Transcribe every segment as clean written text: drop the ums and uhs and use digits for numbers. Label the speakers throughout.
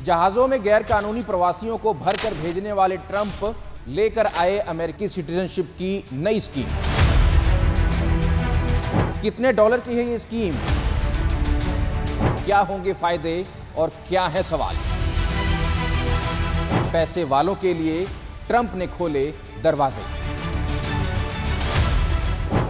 Speaker 1: जहाजों में गैर कानूनी प्रवासियों को भरकर भेजने वाले ट्रंप लेकर आए अमेरिकी सिटीजनशिप की नई स्कीम। कितने डॉलर की है ये स्कीम, क्या होंगे फायदे और क्या है सवाल। पैसे वालों के लिए ट्रंप ने खोले दरवाजे।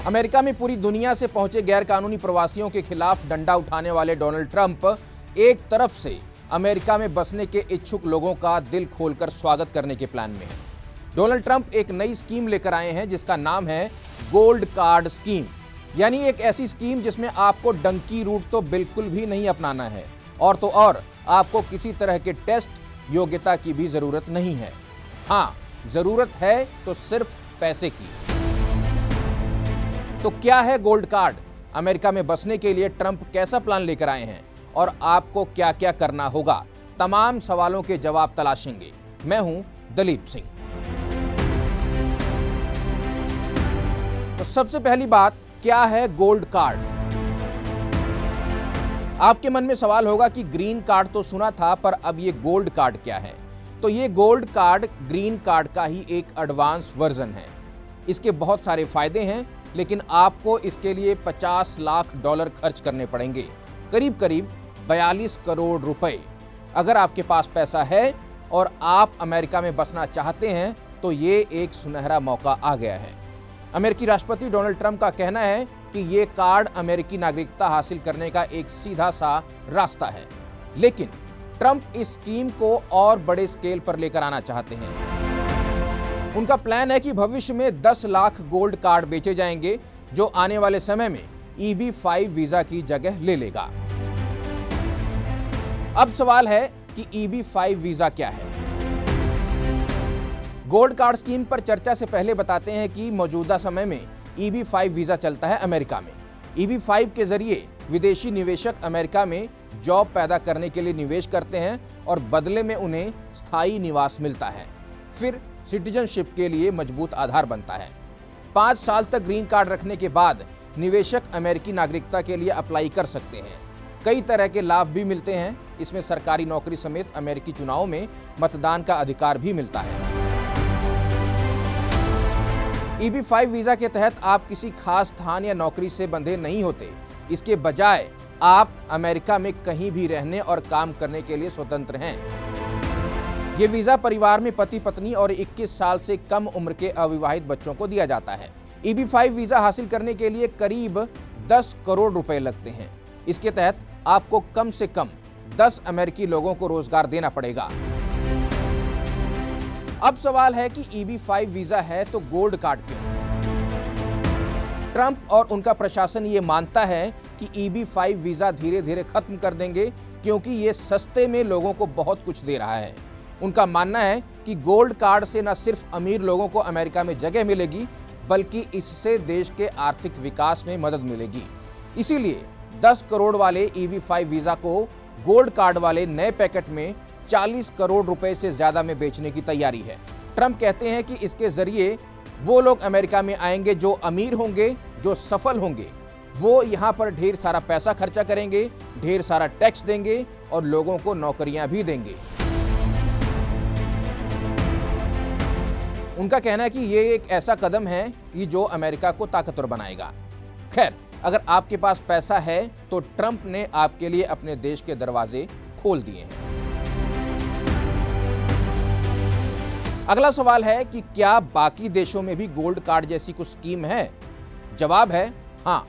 Speaker 1: अमेरिका में पूरी दुनिया से पहुंचे गैर कानूनी प्रवासियों के खिलाफ डंडा उठाने वाले डोनाल्ड ट्रंप एक तरफ से अमेरिका में बसने के इच्छुक लोगों का दिल खोलकर स्वागत करने के प्लान में है। डोनाल्ड ट्रंप एक नई स्कीम लेकर आए हैं जिसका नाम है गोल्ड कार्ड स्कीम, यानी एक ऐसी स्कीम जिसमें आपको डंकी रूट तो बिल्कुल भी नहीं अपनाना है और तो और आपको किसी तरह के टेस्ट योग्यता की भी जरूरत नहीं है। हाँ, जरूरत है तो सिर्फ पैसे की। तो क्या है गोल्ड कार्ड, अमेरिका में बसने के लिए ट्रंप कैसा प्लान लेकर आए हैं और आपको क्या क्या करना होगा, तमाम सवालों के जवाब तलाशेंगे। मैं हूं दलीप सिंह। तो सबसे पहली बात, क्या है गोल्ड कार्ड। आपके मन में सवाल होगा कि ग्रीन कार्ड तो सुना था, पर अब ये गोल्ड कार्ड क्या है। तो ये गोल्ड कार्ड ग्रीन कार्ड का ही एक एडवांस वर्जन है। इसके बहुत सारे फायदे हैं, लेकिन आपको इसके लिए $50 लाख खर्च करने पड़ेंगे, करीब करीब 42 करोड़ रुपए। अगर आपके पास पैसा है और आप अमेरिका में बसना चाहते हैं तो ये एक सुनहरा मौका आ गया है। अमेरिकी राष्ट्रपति डोनाल्ड ट्रंप का कहना है कि ये कार्ड अमेरिकी नागरिकता हासिल करने का एक सीधा सा रास्ता है, लेकिन ट्रंप इस स्कीम को और बड़े स्केल पर लेकर आना चाहते हैं। उनका प्लान है कि भविष्य में 10 लाख गोल्ड कार्ड बेचे जाएंगे, जो आने वाले समय में EB-5 वीजा की जगह ले लेगा। अब सवाल है कि EB-5 वीजा क्या है। गोल्ड कार्ड स्कीम पर चर्चा से पहले बताते हैं कि मौजूदा समय में EB-5 वीजा चलता है अमेरिका में। EB-5 के जरिए विदेशी निवेशक अमेरिका में जॉब पैदा करने के लिए निवेश करते हैं और बदले में उन्हें स्थायी निवास मिलता है, फिर सिटीजनशिप के लिए मजबूत आधार बनता है। 5 साल तक ग्रीन कार्ड रखने के बाद निवेशक अमेरिकी नागरिकता के लिए अप्लाई कर सकते हैं। कई तरह के लाभ भी मिलते हैं, इसमें सरकारी नौकरी समेत अमेरिकी चुनाव में मतदान का अधिकार भी मिलता है। EB-5 वीजा के तहत आप किसी खास स्थान या नौकरी से बंधे नहीं होते। इसके बजाय आप अमेरिका में कहीं भी रहने और काम करने के लिए स्वतंत्र हैं। ये वीजा परिवार में पति पत्नी और 21 साल से कम उम्र के अविवाहित बच्चों को दिया जाता है। EB-5 वीजा हासिल करने के लिए करीब 10 करोड़ रुपए लगते हैं। इसके तहत आपको कम से कम 10 अमेरिकी लोगों को रोजगार देना पड़ेगा। अब सवाल है कि EB-5 वीजा है तो गोल्ड कार्ड क्यों? ट्रंप और उनका प्रशासन ये मानता है कि EB-5 वीजा धीरे धीरे खत्म कर देंगे, क्योंकि ये सस्ते में लोगों को बहुत कुछ दे रहा है। उनका मानना है कि गोल्ड कार्ड से न सिर्फ अमीर लोगों को अमेरिका में जगह मिलेगी, बल्कि इससे देश के आर्थिक विकास में मदद मिलेगी। इसीलिए 10 करोड़ वाले EB-5 वीजा को गोल्ड कार्ड वाले नए पैकेट में 40 करोड़ रुपए से ज्यादा में बेचने की तैयारी है। ट्रंप कहते हैं कि इसके जरिए वो लोग अमेरिका में आएंगे जो अमीर होंगे, जो सफल होंगे। वो यहाँ पर ढेर सारा पैसा खर्चा करेंगे, ढेर सारा टैक्स देंगे और लोगों को नौकरियां भी देंगे। उनका कहना है कि ये एक ऐसा कदम है कि जो अमेरिका को ताकतवर बनाएगा। खैर, अगर आपके पास पैसा है तो ट्रंप ने आपके लिए अपने देश के दरवाजे खोल दिए हैं। अगला सवाल है कि क्या बाकी देशों में भी गोल्ड कार्ड जैसी कुछ स्कीम है? जवाब है हाँ।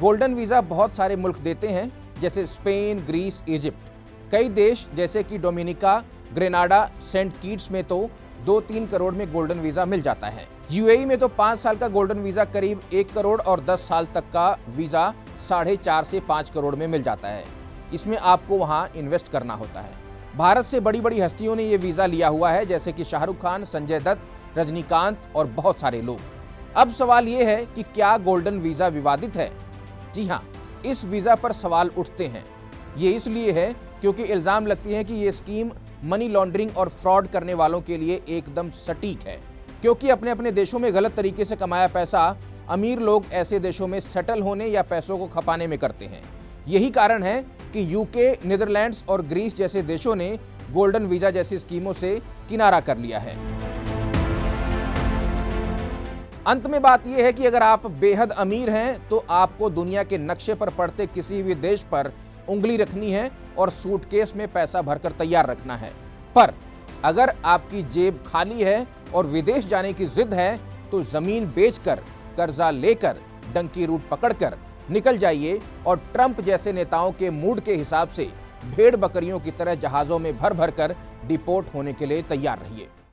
Speaker 1: गोल्डन वीजा बहुत सारे मुल्क देते हैं, जैसे स्पेन, ग्रीस, इजिप्ट। कई देश जैसे कि डोमिनिका, ग्रेनाडा, सेंट किट्स में तो 2-3 करोड़ में गोल्डन वीजा मिल जाता है। UAE में तो 5 साल का गोल्डन वीजा करीब 1 करोड़ और 10 साल तक का वीजा 4.5 से 5 करोड़ में मिल जाता है। इसमें आपको वहां इन्वेस्ट करना होता है। भारत से बड़ी बड़ी हस्तियों ने यह वीजा लिया हुआ है, जैसे कि शाहरुख खान, संजय दत्त, रजनीकांत और बहुत सारे लोग। अब सवाल यह है कि क्या गोल्डन वीजा विवादित है? जी हाँ, इस वीजा पर सवाल उठते हैं। ये इसलिए है क्योंकि इल्जाम लगती है कि ये स्कीम मनी लॉन्ड्रिंग और फ्रॉड करने वालों के लिए एकदम सटीक है, क्योंकि अपने अपने देशों में गलत तरीके से कमाया पैसा अमीर लोग ऐसे देशों में सेटल होने या पैसों को खपाने में करते हैं। यही कारण है कि यूके, नीदरलैंड्स और ग्रीस जैसे देशों ने गोल्डन वीजा जैसी स्कीमों से किनारा कर लिया है। अंत में बात यह है कि अगर आप बेहद अमीर हैं तो आपको दुनिया के नक्शे पर पड़ते किसी भी देश पर उंगली रखनी है और सूटकेस में पैसा भरकर तैयार रखना है। पर अगर आपकी जेब खाली है और विदेश जाने की जिद है तो जमीन बेचकर, कर्जा लेकर, डंकी रूट पकड़कर निकल जाइए और ट्रंप जैसे नेताओं के मूड के हिसाब से भेड़ बकरियों की तरह जहाजों में भर भर कर डिपोर्ट होने के लिए तैयार रहिए।